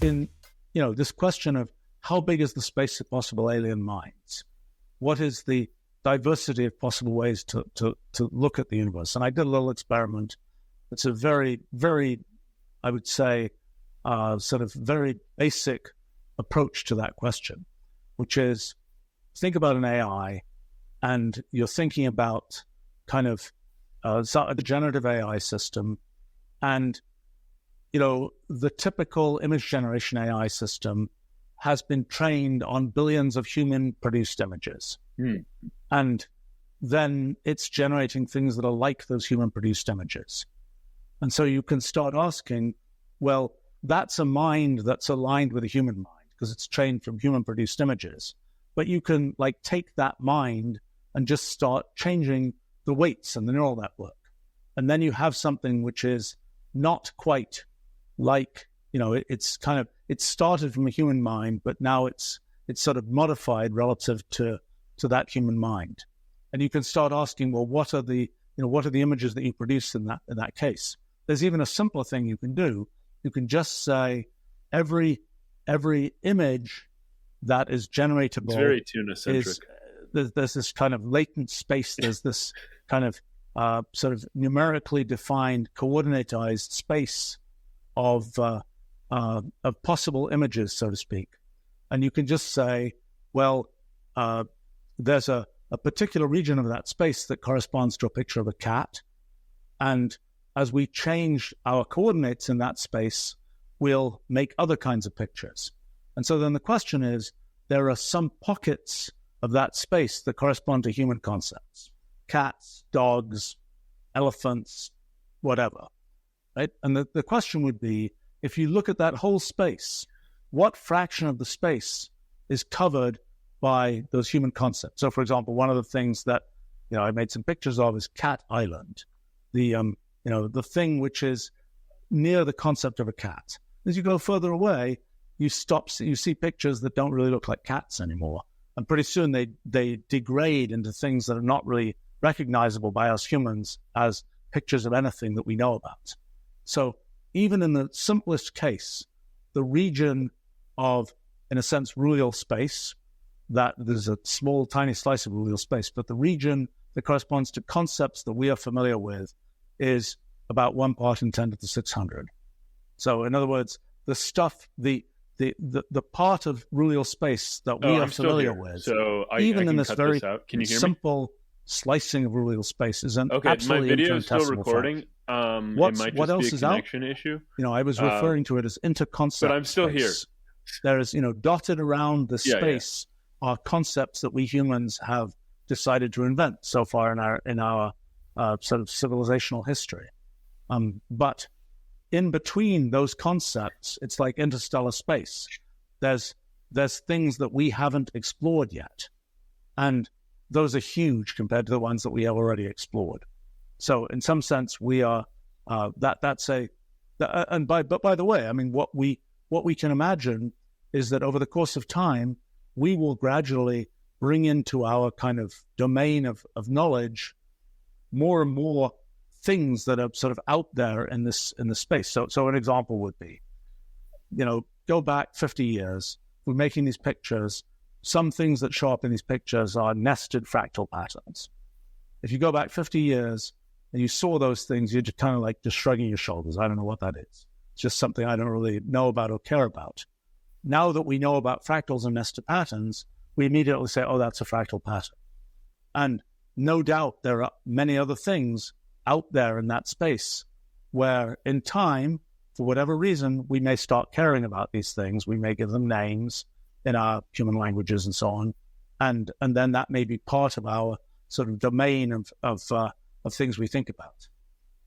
in, this question of how big is the space of possible alien minds? What is the diversity of possible ways to look at the universe? And I did a little experiment. It's a very, very, I would say, sort of very basic approach to that question, which is think about an AI and you're thinking about kind of a generative AI system, and the typical image generation AI system has been trained on billions of human-produced images. And then it's generating things that are like those human-produced images. And so you can start asking, well, that's a mind that's aligned with a human mind because it's trained from human-produced images. But you can take that mind and just start changing the weights and the neural network. And then you have something which is not quite like, it started from a human mind, but now it's sort of modified relative to that human mind. And you can start asking, well, what are the images that you produce in that case? There's even a simpler thing you can do. You can just say every image that is generatable. It's very tuna-centric. There's this kind of latent space. There's this kind of sort of numerically defined, coordinatized space of possible images, so to speak. And you can just say, well, there's a particular region of that space that corresponds to a picture of a cat. And as we change our coordinates in that space, we'll make other kinds of pictures. And so then the question is, there are some pockets of that space that correspond to human concepts. Cats, dogs, elephants, whatever, right? And the question would be, if you look at that whole space, what fraction of the space is covered by those human concepts? So, for example, one of the things that I made some pictures of is Cat Island, the thing which is near the concept of a cat. As you go further away, you see pictures that don't really look like cats anymore, and pretty soon they degrade into things that are not really recognizable by us humans as pictures of anything that we know about. So even in the simplest case, the region of, in a sense, Ruliad space, that there's a small, tiny slice of Ruliad space, but the region that corresponds to concepts that we are familiar with is about 1 part in 10 to the 600. So in other words, the stuff, the part of Ruliad space that we are familiar with, so even I in this very Can you hear simple slicing of Ruliad space is an absolutely my video is still infinitesimal recording. fact. What else is a connection issue? I was referring to it as interconcept. But I'm still space. Here. There is, dotted around the space are concepts that we humans have decided to invent so far in our sort of civilizational history. But in between those concepts, it's like interstellar space. There's things that we haven't explored yet, and those are huge compared to the ones that we have already explored. So in some sense, we are but by the way, I mean, what we can imagine is that over the course of time, we will gradually bring into our kind of domain of knowledge more and more things that are sort of out there in this space. So an example would be, go back 50 years, we're making these pictures. Some things that show up in these pictures are nested fractal patterns. If you go back 50 years and you saw those things, you're just kind of like just shrugging your shoulders. I don't know what that is. It's just something I don't really know about or care about. Now that we know about fractals and nested patterns, we immediately say, oh, that's a fractal pattern. And no doubt there are many other things out there in that space where in time, for whatever reason, we may start caring about these things. We may give them names in our human languages and so on. And then that may be part of our sort of domain of things we think about.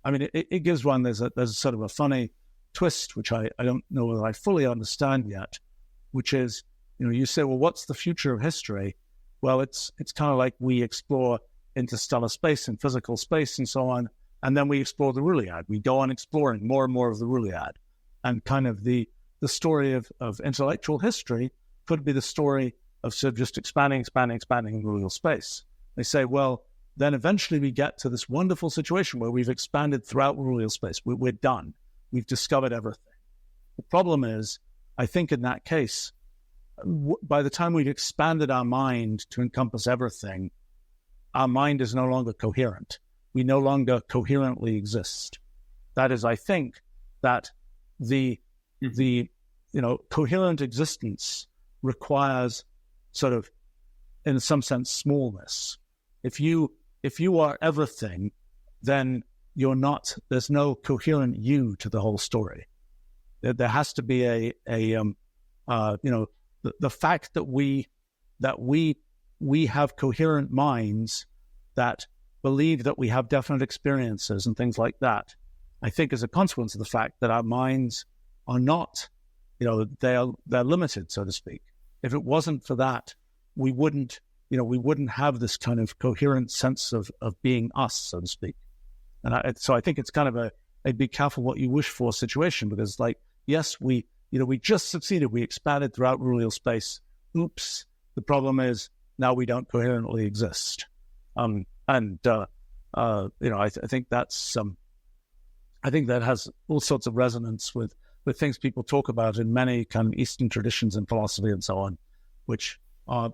I mean, it gives one, there's a sort of a funny twist, which I don't know whether I fully understand yet, which is, you say, well, what's the future of history? Well, it's kind of like we explore interstellar space and physical space and so on, and then we explore the Ruliad. We go on exploring more and more of the Ruliad. And kind of the story of intellectual history could be the story of sort of just expanding in Ruliad space. They say, well, then eventually we get to this wonderful situation where we've expanded throughout Ruliad space. We're done. We've discovered everything. The problem is, I think in that case, by the time we've expanded our mind to encompass everything, our mind is no longer coherent. We no longer coherently exist. That is, I think that the coherent existence requires sort of, in some sense, smallness. If you are everything, then you're not. There's no coherent you to the whole story. There has to be the fact that we have coherent minds that believe that we have definite experiences and things like that, I think is a consequence of the fact that our minds are not, they're limited, so to speak. If it wasn't for that, we wouldn't have this kind of coherent sense of being us, so to speak. And so I think it's kind of a be careful what you wish for situation, because yes, we just succeeded. We expanded throughout Ruliad space. Oops. The problem is now we don't coherently exist. I think that's I think that has all sorts of resonance with things people talk about in many kind of Eastern traditions and philosophy and so on, which I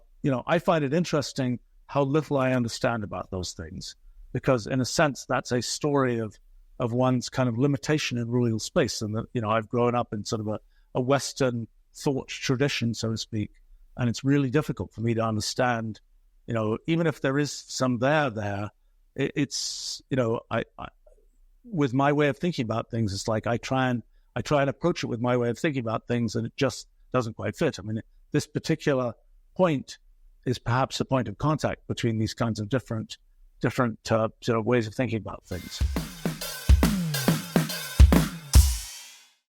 find it interesting how little I understand about those things, because in a sense that's a story of one's kind of limitation in Ruliad space, and that I've grown up in sort of a Western thought tradition, so to speak, and it's really difficult for me to understand. Even if there is some there, it's I with my way of thinking about things, it's like I try and approach it with my way of thinking about things, and it just doesn't quite fit. I mean, this particular point is perhaps a point of contact between these kinds of different sort of ways of thinking about things.